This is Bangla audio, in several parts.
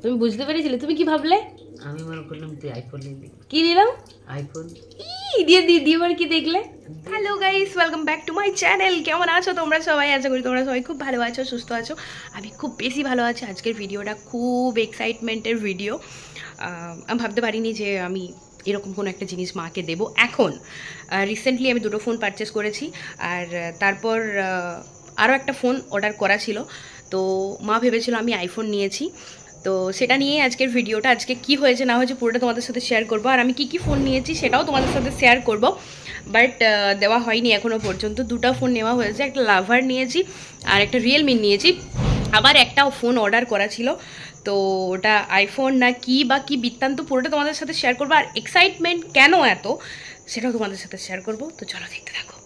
তুমি বুঝতে পেরেছিলে? তুমি কি ভাবলে? আমি মনে করলাম তুই আইফোন নিবি। কি নিলাম? আইফোন। দিয়ে এবার কি দেখলে? Hello guys, welcome back to my channel. কেমন আছো তোমরা সবাই? আশা করি তোমরা সবাই খুব ভালো আছো, সুস্থ আছো। আমি খুব বেশি ভালো আছি। আজকের ভিডিওটা খুব এক্সাইটমেন্টের ভিডিও। আমি ভাবতে পারিনি যে আমি এরকম কোনো একটা জিনিস মাকে দেবো। এখন রিসেন্টলি আমি দুটো ফোন পারচেস করেছি, আর তারপর আরও একটা ফোন অর্ডার করা ছিল। তো মা ভেবেছিল আমি আইফোন নিয়েছি, তো সেটা নিয়ে আজকের ভিডিওটা। আজকে কি হয়েছে না হয়েছে পুরোটা তোমাদের সাথে শেয়ার করবো, আর আমি কি ফোন নিয়েছি সেটাও তোমাদের সাথে শেয়ার করব। বাট দেওয়া হয়নি এখনও পর্যন্ত। দুটো ফোন নেওয়া হয়েছে, একটা লাভার নিয়েছি আর একটা রিয়েলমি নিয়েছি। আবার একটা ফোন অর্ডার করা ছিল, তো ওটা আইফোন না কি বৃত্তান্ত পুরোটা তোমাদের সাথে শেয়ার করবো। আর এক্সাইটমেন্ট কেন এত সেটাও তোমাদের সাথে শেয়ার করবো। তো চলো দেখতে থাকো।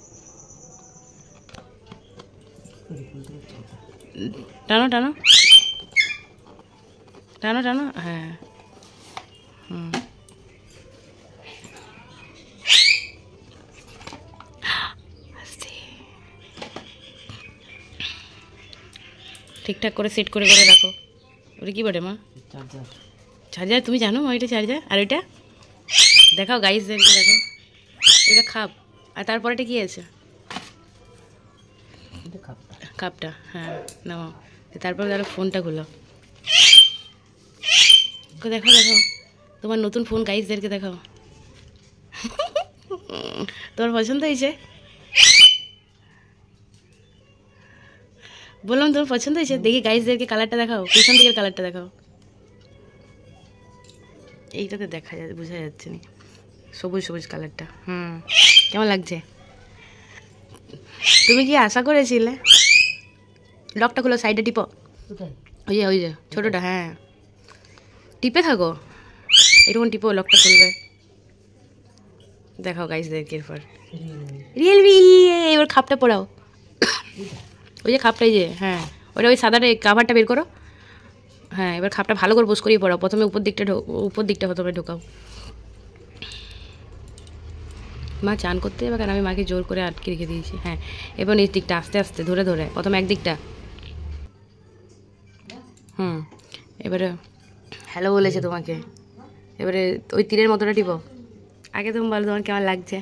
টানো টানো টানো টানো, হ্যাঁ। ঠিকঠাক করে সেট করে রাখো। ওটা কি বলে মা? চার্জার। চার্জার? তুমি জানো মা এটা চার্জার? আর ওইটা দেখাও গাইসদেরকে, দেখো এটা খাপ। আর তারপরে এটা কি আছে? কাপটা, হ্যাঁ নাও। তারপর দেখো ফোনটা খুলো, দেখো দেখো তোমার নতুন ফোন গাইসদেরকে দেখাও। তোমার পছন্দ হয়েছে? বললাম তোমার পছন্দ হয়েছে? দেখি গাইসদেরকে কালারটা দেখাও, পিছন দিকের কালারটা দেখাও। এইটাতে দেখা যাচ্ছে, বোঝা যাচ্ছে না, সবুজ সবুজ কালারটা। কেমন লাগছে? তুমি কি আশা করেছিলে? লকটা খুলো, সাইডে টিপো। ওই যে ছোটোটা, হ্যাঁ টিপে থাকো, এরকম টিপো, লকটা খুলবে। দেখাও গাইসদেরকে। এরপর রিয়েলমি। এবার খাপটা পড়াও, ওই যে খাপটাই যে, হ্যাঁ ওটা ওই সাদাটা কাভারটা বের করো। হ্যাঁ এবার খাপটা ভালো করে বোস করিয়ে পড়াও। প্রথমে উপর দিকটা প্রথমে ঢোকাও। মা চান করতে যাবে, কারণ আমি মাকে জোর করে আটকে রেখে দিয়েছি। হ্যাঁ এবার এই দিকটা আস্তে আস্তে ধরে প্রথম একদিকটা। এবারে হ্যালো বলেছে তোমাকে, এবারে ওই তীরের মতোটা টিপো। আগে তুমি বলো তোমার কেমন লাগছে?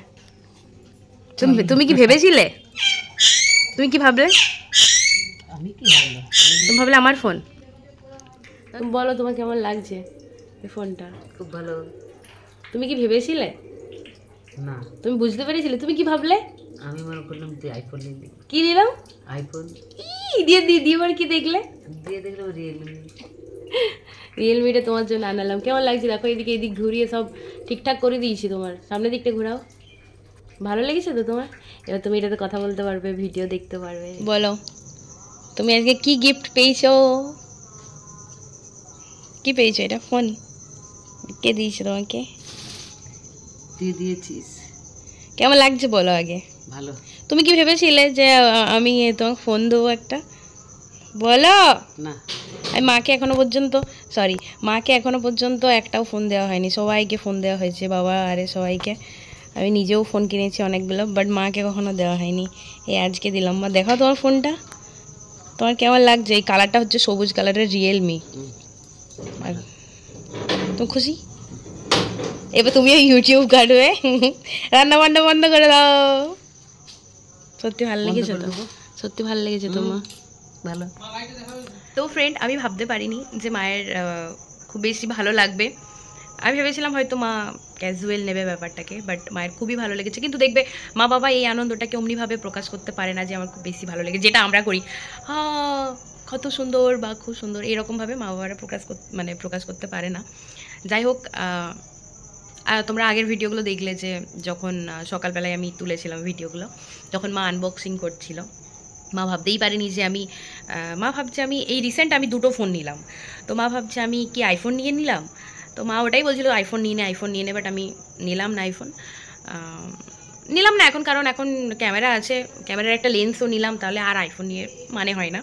তুমি কি ভেবেছিলে? তুমি কি ভাবলে? তুমি ভাবলে আমার ফোন? তুমি বলো তোমার কেমন লাগছে এই ফোনটা? খুব ভালো। তুমি কি ভেবেছিলে? না। তুমি বুঝতে পেরেছিলে? তুমি কি ভাবলে? আমি মনে করলাম তুই আইফোন নিবি। কি নিলাম? আইফোন। দিয়ে এবার কি দেখলে? দিয়ে দেখলাম রিয়েলমি। রিয়েলমিটা তোমার জন্য আনালাম। কেমন লাগছে দেখো, এদিক ঘুরিয়ে সব ঠিকঠাক করে দিয়েছি। তোমার সামনের দিকটা ঘোরাও। ভালো লেগেছে তো তোমার? এবার তুমি এটাতে কথা বলতে পারবে, ভিডিও দেখতে পারবে। বলো তুমি আজকে কি গিফট পেয়েছো? কি পেয়েছো? এটা ফোন কে দিয়েছে তোমাকে? তুই দিয়েছিস। কেমন লাগছে বলো আগে? ভালো। তুমি কি ভেবেছিলে যে আমি তোমাকে ফোন দেবো একটা? বলো না। আমি মাকে এখনো পর্যন্ত একটাও ফোন দেওয়া হয়নি। সবাইকে ফোন দেওয়া হয়েছে, বাবা আরে সবাইকে। আমি নিজেও ফোন কিনেছি অনেকগুলো, বাট মাকে কখনো দেওয়া হয়নি। এই আজকে দিলাম। মা দেখাও তোমার ফোনটা, তোমার কেমন লাগছে? এই কালারটা হচ্ছে সবুজ কালারের, রিয়েলমি। আর তুমি খুশি? এবার তুমিও ইউটিউব কাটবে, রান্না বান্না বন্ধ করে দাও। সত্যি ভালো লেগেছে তো? সত্যি ভালো লেগেছে তোমার? ভালো। তো ফ্রেন্ড, আমি ভাবতে পারিনি যে মায়ের খুব বেশি ভালো লাগবে। আমি ভেবেছিলাম হয়তো মা ক্যাজুয়াল নেবে ব্যাপারটাকে, বাট মায়ের খুবই ভালো লেগেছে। কিন্তু দেখবে মা বাবা এই আনন্দটাকে অমনিভাবে প্রকাশ করতে পারে না যে আমার খুব বেশি ভালো লেগেছে, যেটা আমরা করি কত সুন্দর বা খুব সুন্দর, এরকমভাবে মা বাবারা প্রকাশ করতে পারে না। যাই হোক, তোমরা আগের ভিডিওগুলো দেখলে যে যখন সকালবেলায় আমি তুলেছিলাম ভিডিওগুলো, যখন মা আনবক্সিং করছিল, মা ভাবতেই পারেনি যে মা ভাবছে আমি এই রিসেন্ট আমি দুটো ফোন নিলাম। তো মা ভাবছে আমি কি আইফোন নিয়ে নিলাম। তো মা ওটাই বলছিল আইফোন নিয়ে নে, বাট আমি নিলাম না আইফোন। নিলাম না এখন, কারণ এখন ক্যামেরা আছে, ক্যামেরার একটা লেন্সও নিলাম, তাহলে আর আইফোন নিয়ে মানে হয় না।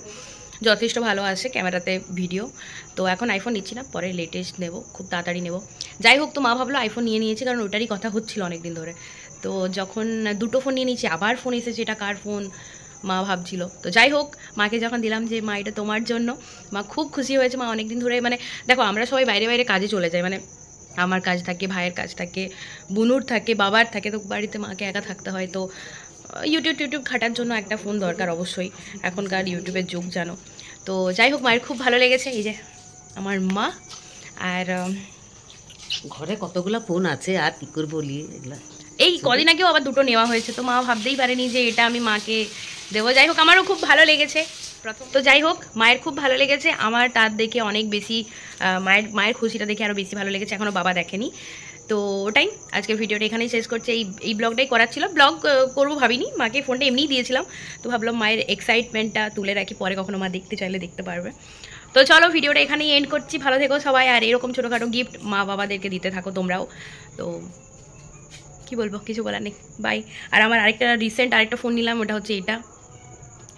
যথেষ্ট ভালো আসে ক্যামেরাতে ভিডিও। তো এখন আইফোন নিচ্ছি না, পরে লেটেস্ট নেব, খুব তাড়াতাড়ি নেব। যাই হোক, তো মা ভাবলো আইফোন নিয়ে নিয়েছে, কারণ ওটারই কথা হচ্ছিল অনেক দিন ধরে। তো যখন দুটো ফোন নিয়ে নিয়েছি, আবার ফোন এসেছে, এটা কার ফোন, মা ভাবছিল। তো যাই হোক, মাকে যখন দিলাম যে মা এটা তোমার জন্য, মা খুব খুশি হয়েছে। মা অনেক দিন ধরে মানে দেখো আমরা সবাই বাইরে বাইরে কাজে চলে যাই, মানে আমার কাজ থাকে, ভাইয়ের কাজ থাকে, বুনুর থাকে, বাবার থাকে, তো বাড়িতে মাকে একা থাকতে হয়। তো ইউটিউব ঘাটার জন্য একটা ফোন দরকার অবশ্যই, এখনকার ইউটিউবের যুগ জানো। তো যাই হোক, মায়ের খুব ভালো লেগেছে। এই যে আমার মা, আর ঘরে কতগুলো ফোন আছে আর কি করে বলি এগুলা। এই কদিন আগেও আবার দুটো নেওয়া হয়েছে, তো মা ভাবতেই পারেনি যে এটা আমি মাকে দেবো। যাই হোক, আমারও খুব ভালো লেগেছে প্রথম। তো যাই হোক, মায়ের খুব ভালো লেগেছে, আমার তার দেখে অনেক বেশি মায়ের খুশিটা দেখে আরও বেশি ভালো লেগেছে। এখনও বাবা দেখেনি। তো ওটাই আজকের ভিডিওটা এখানেই শেষ করছে। এই ব্লগটাই করার ছিল, ব্লগ করবো ভাবিনি, মাকে ফোনটা এমনিই দিয়েছিলাম। তো ভাবলাম মায়ের এক্সাইটমেন্টটা তুলে রাখি, পরে কখনো মা দেখতে চাইলে দেখতে পারবে। তো চলো, ভিডিওটা এখানেই এন্ড করছি। ভালো থেকো সবাই, আর এরকম ছোটোখাটো গিফট মা বাবাদেরকে দিতে থাকো তোমরাও। তো কি বলবো, কিছু বলার নেই, বাই। আর আমার আরেকটা ফোন নিলাম, ওটা হচ্ছে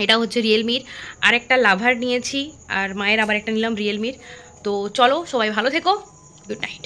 এটা হচ্ছে রিয়েলমির। আরেকটা লাভার নিয়েছি, আর মায়ের আবার একটা নিলাম রিয়েলমির। তো চলো, সবাই ভালো থেকো, গুড নাইট।